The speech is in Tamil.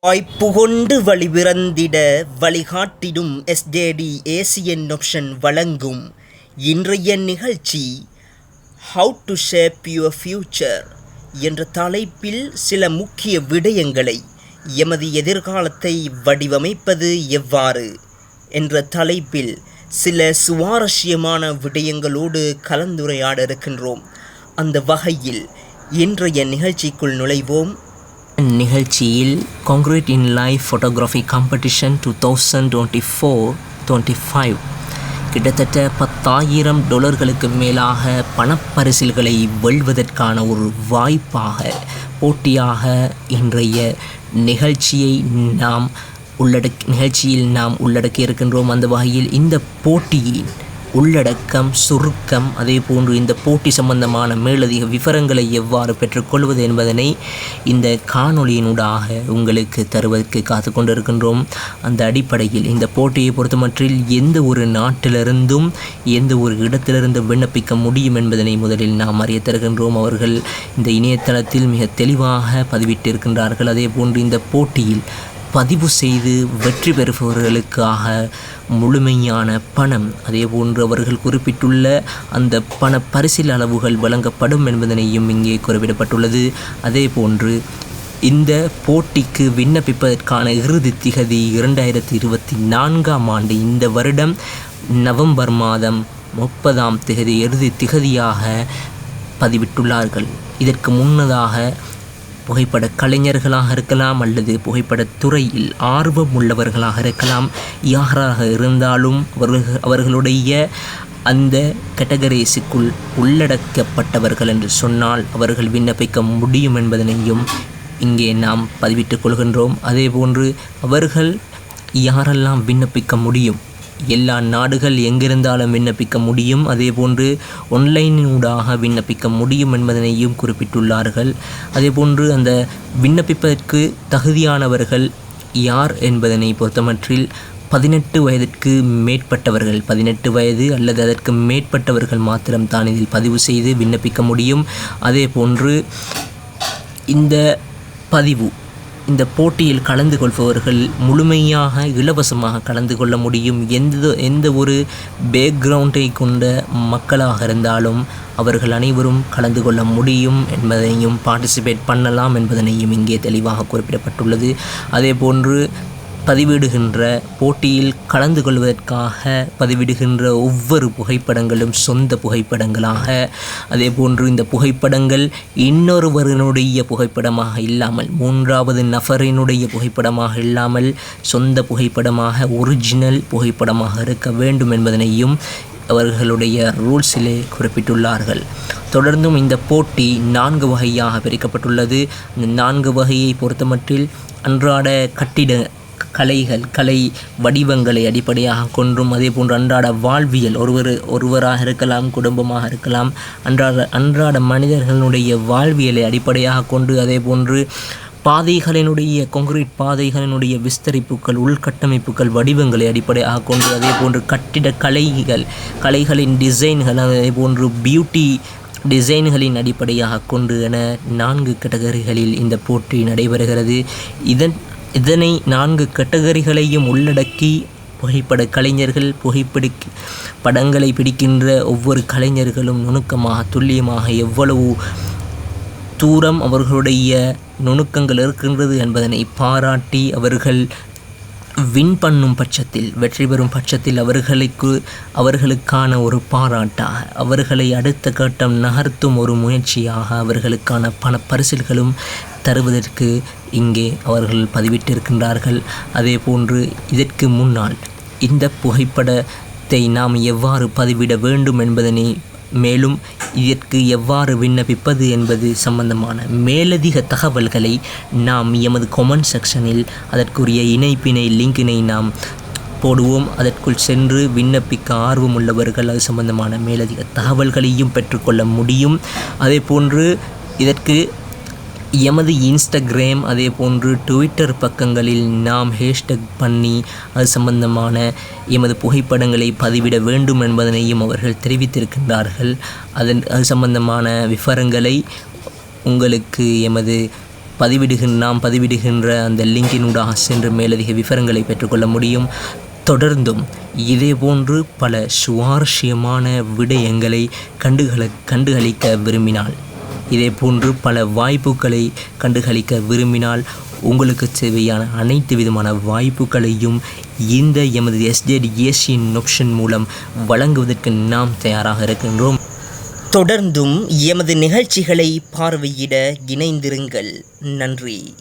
வாய்ப்பு கொண்டு வழிபிறந்திட வழிகாட்டிடும் எஸ்ஜேடி ஏசியன் ஆப்ஷன் வழங்கும் இன்றைய நிகழ்ச்சி how to shape your future என்ற தலைப்பில் சில முக்கிய விடயங்களை எமது எதிர்காலத்தை வடிவமைப்பது எவ்வாறு என்ற தலைப்பில் சில சுவாரஸ்யமான விடயங்களோடு கலந்துரையாட இருக்கின்றோம். அந்த வகையில் இன்றைய நிகழ்ச்சிக்குள் நுழைவோம். நிகழ்ச்சியில் concrete in life photography competition 2024-25 கிட்டத்தட்ட $10,000 மேலாக பணப்பரிசில்களை வெல்வதற்கான ஒரு வாய்ப்பாக போட்டியாக இன்றைய நிகழ்ச்சியில் நாம் உள்ளடக்கி இருக்கின்றோம். அந்த வகையில் இந்த போட்டியின் உள்ளடக்கம், சுருக்கம், அதே போன்று இந்த போட்டி சம்பந்தமான மேலதிக விவரங்களை எவ்வாறு பெற்றுக்கொள்வது என்பதனை இந்த காணொளியினூடாக உங்களுக்கு தருவதற்கு காத்து கொண்டிருக்கின்றோம். அந்த அடிப்படையில் இந்த போட்டியை பொறுத்தமற்றில் எந்த ஒரு நாட்டிலிருந்தும் எந்த ஒரு இடத்திலிருந்து விண்ணப்பிக்க முடியும் என்பதனை முதலில் நாம் அறிய தருகின்றோம். அவர்கள் இந்த இணையதளத்தில் மிக தெளிவாக பதிவிட்டிருக்கின்றார்கள். அதே போன்று இந்த போட்டியில் பதிவு செய்து வெற்றி பெறுபவர்களுக்காக முழுமையான பணம், அதே போன்று அவர்கள் குறிப்பிட்டுள்ள அந்த பண பரிசில் அளவுகள் வழங்கப்படும் என்பதனையும் இங்கே குறிப்பிடப்பட்டுள்ளது. அதே போன்று இந்த போட்டிக்கு விண்ணப்பிப்பதற்கான இறுதி திகதி 2024 இந்த வருடம் நவம்பர் மாதம் 30 இறுதி திகதியாக பதிவிட்டுள்ளார்கள். இதற்கு முன்னதாக புகைப்பட கலைஞர்களாக இருக்கலாம் அல்லது புகைப்படத் துறையில் ஆர்வம் உள்ளவர்களாக இருக்கலாம். யாராக இருந்தாலும் அவர்களுடைய அந்த கேட்டகரிஸுக்குள் உள்ளடக்கப்பட்டவர்கள் என்று சொன்னால் அவர்கள் விண்ணப்பிக்க முடியும் என்பதனையும் இங்கே நாம் பதிவிட்டுக் கொள்கின்றோம். அதே போன்று அவர்கள் யாரெல்லாம் விண்ணப்பிக்க முடியும், எல்லா நாடுகள் எங்கிருந்தாலும் விண்ணப்பிக்க முடியும், அதே போன்று ஆன்லைனூடாக விண்ணப்பிக்க முடியும் என்பதனையும் குறிப்பிட்டுள்ளார்கள். அதே போன்று அந்த விண்ணப்பிப்பதற்கு தகுதியானவர்கள் யார் என்பதனை பொறுத்தமற்றில் 18 வயதிற்கு மேற்பட்டவர்கள், 18 வயது அல்லது அதற்கு மேற்பட்டவர்கள் மாத்திரம்தான் இதில் பதிவு செய்து விண்ணப்பிக்க முடியும். அதே போன்று இந்த போட்டியில் கலந்து கொள்பவர்கள் முழுமையாக இலவசமாக கலந்து கொள்ள முடியும். எந்த ஒரு பேக்ரவுண்டை கொண்ட மக்களாக இருந்தாலும் அவர்கள் அனைவரும் கலந்து கொள்ள முடியும் என்பதையும் பார்ட்டிசிபேட் பண்ணலாம் என்பதனையும் இங்கே தெளிவாக குறிப்பிடப்பட்டுள்ளது. அதே போன்று போட்டியில் கலந்து கொள்வதற்காக பதிவிடுகின்ற ஒவ்வொரு புகைப்படங்களும் சொந்த புகைப்படங்களாக, அதே போன்று இந்த புகைப்படங்கள் இன்னொருவரினுடைய புகைப்படமாக இல்லாமல், மூன்றாவது நபரினுடைய புகைப்படமாக இல்லாமல் சொந்த புகைப்படமாக, ஒரிஜினல் புகைப்படமாக இருக்க வேண்டும் என்பதனையும் அவர்களுடைய ரூல்ஸிலே குறிப்பிட்டுள்ளார்கள். தொடர்ந்தும் இந்த போட்டி 4 வகையாக பிரிக்கப்பட்டுள்ளது. இந்த 4 வகையை பொறுத்தமட்டில் அன்றாட கலை வடிவங்களை அடிப்படையாக கொண்டும், அதே போன்று அன்றாட வாழ்வியல், ஒருவராக இருக்கலாம், குடும்பமாக இருக்கலாம், அன்றாட மனிதர்களுடைய வாழ்வியலை அடிப்படையாக கொண்டு, அதே போன்று கான்கிரீட் பாதைகளினுடைய விஸ்தரிப்புகள், உள்கட்டமைப்புகள், வடிவங்களை அடிப்படையாக கொண்டு, அதே போன்று கலைகளின் டிசைன்கள், அதே போன்று பியூட்டி டிசைன்களின் அடிப்படையாக கொண்டு என 4 கேட்டகரிகளில் இந்த போட்டி நடைபெறுகிறது. இதனை 4 கேட்டகரிகளையும் உள்ளடக்கி புகைப்பட கலைஞர்கள், படங்களை பிடிக்கின்ற ஒவ்வொரு கலைஞர்களும் நுணுக்கமாக, துல்லியமாக எவ்வளவு தூரம் அவர்களுடைய நுணுக்கங்கள் இருக்கின்றது என்பதனை பாராட்டி அவர்கள் வின் பண்ணும் பட்சத்தில், வெற்றி பெறும் பட்சத்தில் அவர்களுக்கான ஒரு பாராட்டாக, அவர்களை அடுத்த கட்டம் நகர்த்தும் ஒரு முயற்சியாக அவர்களுக்கான பண பரிசில்களும் தருவதற்கு இங்கே அவர்கள் பதிவிட்டிருக்கின்றார்கள். அதே போன்று இதற்கு முன்னால் இந்த புகைப்படத்தை நாம் எவ்வாறு பதிவிட வேண்டும் என்பதனை, மேலும் இதற்கு எவ்வாறு விண்ணப்பிப்பது என்பது சம்பந்தமான மேலதிக தகவல்களை நாம் எமது கமெண்ட் செக்ஷனில் அதற்குரிய லிங்கினை நாம் போடுவோம். அதற்குள் சென்று விண்ணப்பிக்க ஆர்வம் உள்ளவர்கள் அது சம்பந்தமான மேலதிக தகவல்களையும் பெற்றுக்கொள்ள முடியும். அதே போன்று இதற்கு எமது இன்ஸ்டாகிராம், அதே போன்று ட்விட்டர் பக்கங்களில் நாம் ஹேஷ்டேக் பண்ணி அது சம்பந்தமான எமது புகைப்படங்களை பதிவிட வேண்டும் என்பதனையும் அவர்கள் தெரிவித்திருக்கின்றார்கள். அது சம்பந்தமான விவரங்களை உங்களுக்கு எமது நாம் பதிவிடுகின்ற அந்த லிங்கினூடாக சென்று மேலதிக விவரங்களை பெற்றுக்கொள்ள முடியும். தொடர்ந்தும் இதேபோன்று பல சுவாரஸ்யமான விடயங்களை கண்டுகளிக்க விரும்பினால், இதேபோன்று பல வாய்ப்புகளை கண்டுகளிக்க விரும்பினால், உங்களுக்கு தேவையான அனைத்து விதமான வாய்ப்புகளையும் இந்த எமது SJD ஏசியன் ஆப்ஷன் மூலம் வழங்குவதற்கு நாம் தயாராக இருக்கின்றோம். தொடர்ந்தும் எமது நிகழ்ச்சிகளை பார்வையிட இணைந்திருங்கள். நன்றி.